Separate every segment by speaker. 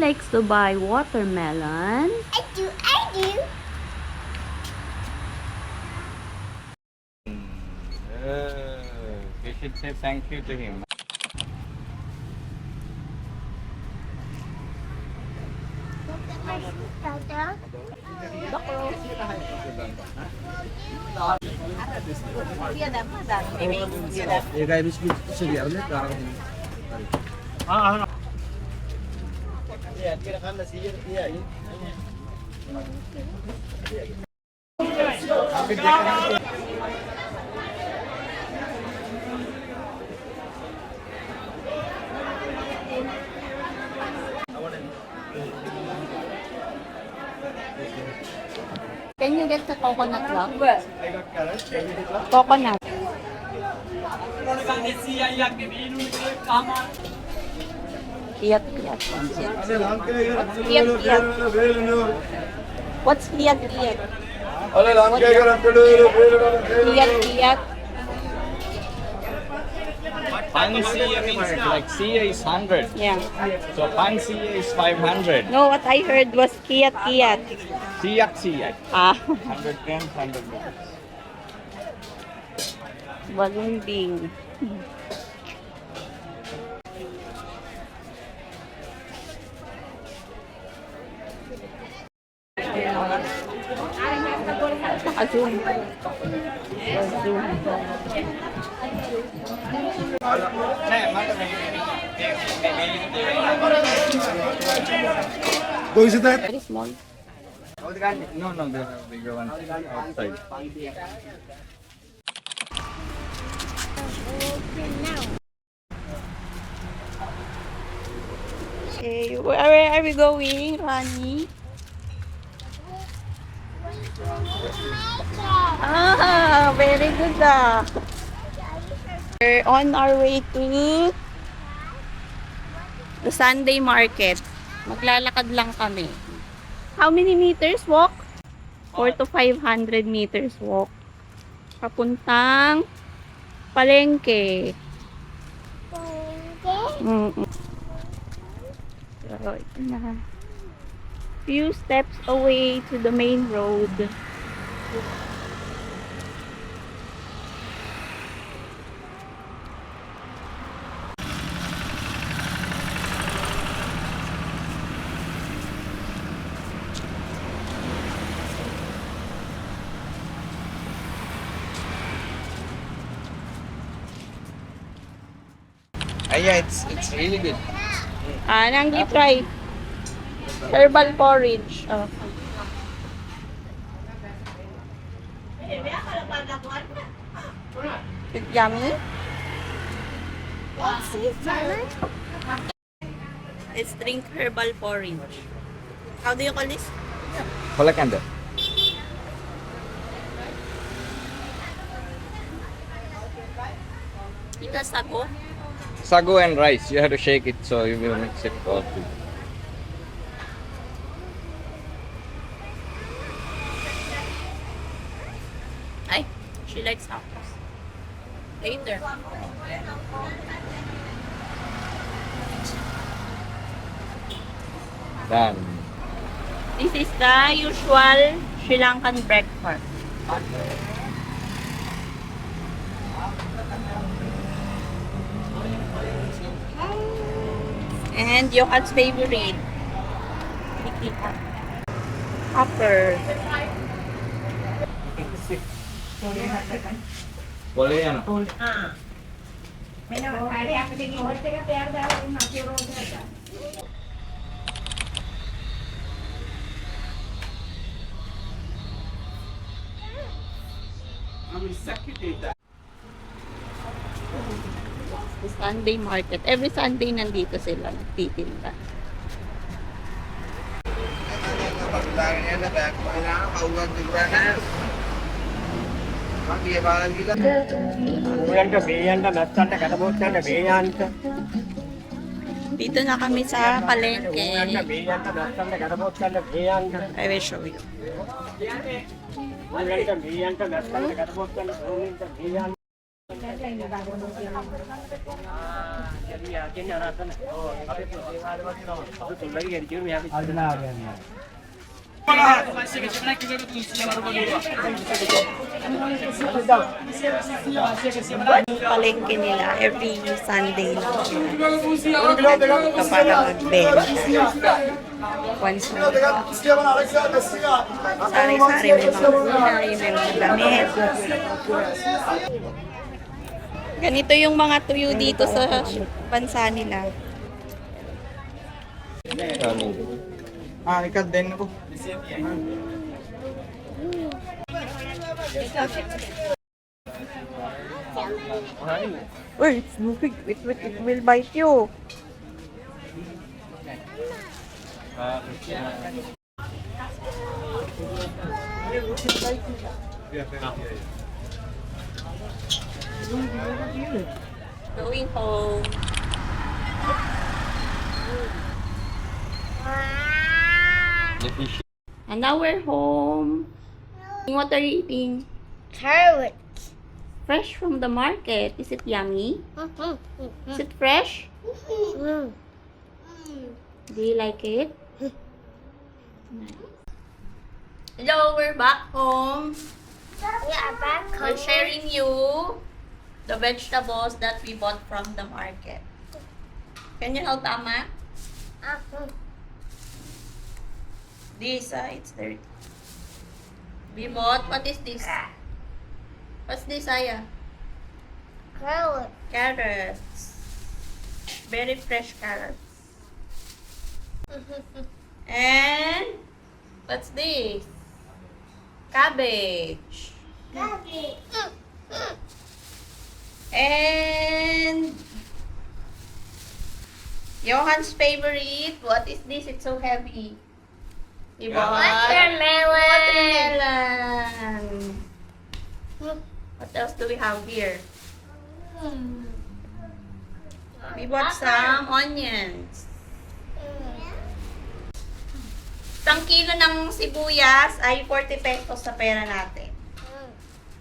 Speaker 1: likes to buy watermelon.
Speaker 2: I do, I do.
Speaker 3: You should say thank you to him.
Speaker 4: ये गाय बिस्किट से भी आपने कार का
Speaker 3: हाँ
Speaker 4: ये अकेला खाना चाहिए ये
Speaker 1: Can you get the coconut lang? Coconut. Kiyat. What's kiyat? Kiyat.
Speaker 3: Pansiya means like siya is 100.
Speaker 1: Yeah.
Speaker 3: So pansiya is 500.
Speaker 1: No, what I heard was kiyat.
Speaker 3: Siyak.
Speaker 1: Ah,
Speaker 3: 100 grams, 100 grams.
Speaker 1: balumbing. Naka-zoom. Zoom.
Speaker 4: Go is that?
Speaker 1: Very small.
Speaker 3: No, there's a bigger one outside.
Speaker 1: Okay, where are we going, Rani? Ah, very good ah. We're on our way to the Sunday market. Maglalakad lang kami. How many meters walk? 4 to 500 meters walk. Papuntang palengke. So, ito na. Few steps away to the main road.
Speaker 4: Yeah, it's really good.
Speaker 1: Nanggi try. Herbal porridge. Oh. It's yummy. Let's drink herbal porridge. How do you call this?
Speaker 3: Kolakanda.
Speaker 1: Ito sago.
Speaker 3: Sago and rice. You have to shake it so you will mix it all.
Speaker 1: Ay, she likes apples. Later.
Speaker 3: Done.
Speaker 1: This is the usual Sri Lankan breakfast. And Yokan's favorite. Upper.
Speaker 3: Boleh yan.
Speaker 1: The Sunday market. Every Sunday nandito sila nagtitinda. Dito na kami sa palengke. I will show you. Palengke nila every Sunday lang sila. Ito para mag-benta. Once a week. Sari-sari, may mga gulay, may mga damit. Ganito yung mga tuyo dito sa bansa nila.
Speaker 3: Ikat din ako.
Speaker 1: Uy, it's moving. It will bite you. Going home. And now we're home. What are you eating?
Speaker 2: Carrot.
Speaker 1: Fresh from the market. Is it yummy? Is it fresh? Do you like it? Hello, we're back home.
Speaker 2: We are back
Speaker 1: We're sharing you the vegetables that we bought from the market. Can you help Ama? This, it's dirty. We bought, what is this? What's this, Aya?
Speaker 2: Carrot.
Speaker 1: Carrots. Very fresh carrots. And, what's this? Cabbage. And, Johan's favorite, what is this? It's so heavy. We bought watermelon. What else do we have here? We bought some onions. Isang kilo ng sibuyas ay 40 pesos sa pera natin.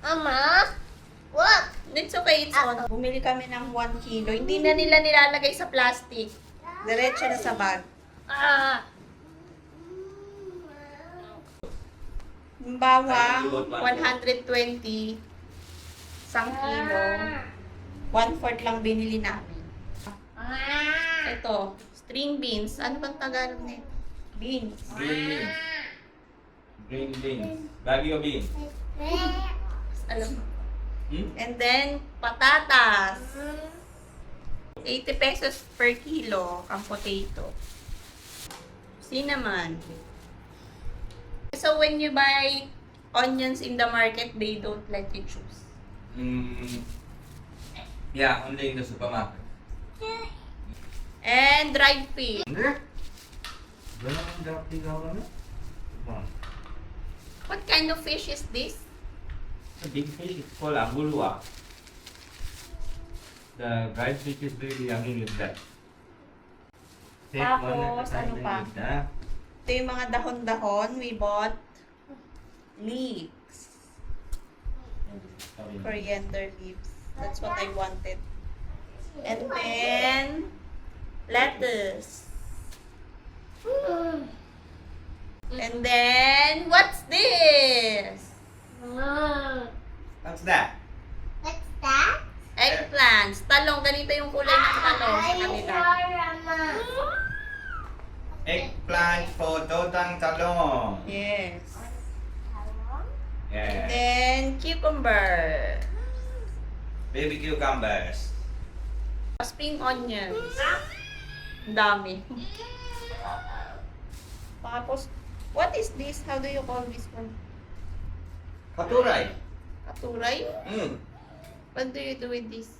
Speaker 2: Mama, look.
Speaker 1: It's okay, it's on. Bumili kami ng 1 kilo. Hindi na nila nilalagay sa plastic. Diretso na sa bag. Yung bawang, 120. Isang kilo. 1/4 lang binili namin. Ito, string beans. Ano bang Tagalog nito? Beans.
Speaker 3: Green beans. Green beans. Baguio beans.
Speaker 1: Alam mo.
Speaker 3: Hmm?
Speaker 1: And then, patatas. 80 pesos per kilo ang potato. Cinnamon. So, when you buy onions in the market, they don't let you choose.
Speaker 3: Yeah, only in the supermarket.
Speaker 1: And dried fish. What kind of fish is this?
Speaker 3: The big fish is called angulua. The dried fish is very yummy with that.
Speaker 1: Tapos, ano pa? Ito yung mga dahon-dahon. We bought leeks. Coriander leaves. That's what I wanted. And then, lettuce. And then, what's this?
Speaker 3: What's that?
Speaker 2: What's that?
Speaker 1: Eggplants. Talong. Ganito yung kulay ng talong sa kanila.
Speaker 3: Eggplant for Dotang Talong.
Speaker 1: Yes. And
Speaker 3: Yeah.
Speaker 1: then, cucumber.
Speaker 3: Baby cucumbers.
Speaker 1: Spring onions. Ang dami. Tapos, what is this? How do you call this one?
Speaker 3: Katuray.
Speaker 1: Katuray? What do you do with this?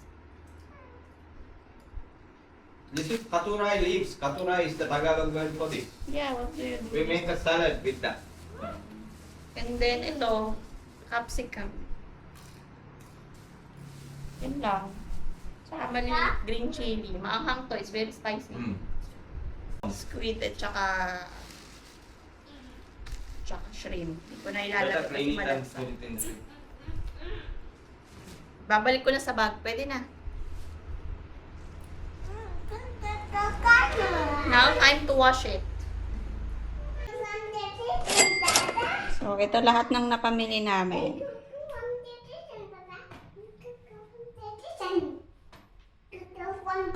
Speaker 3: This is katuray leaves. Katuray is the Tagalog word for this.
Speaker 1: Yeah, what do you do?
Speaker 3: We make a salad with that.
Speaker 1: And then, ito, capsicum. Yun lang. Saka maliliit green chili. Maanghang to. It's very spicy. Squid at saka shrimp. Hindi ko na
Speaker 3: Better
Speaker 1: ilalagay
Speaker 3: clean
Speaker 1: kasi
Speaker 3: it and
Speaker 1: malasa.
Speaker 3: put it in the fridge.
Speaker 1: Babalik ko na sa bag. Pwede na. Now, time to wash it. So, ito lahat ng napamili namin.
Speaker 2: One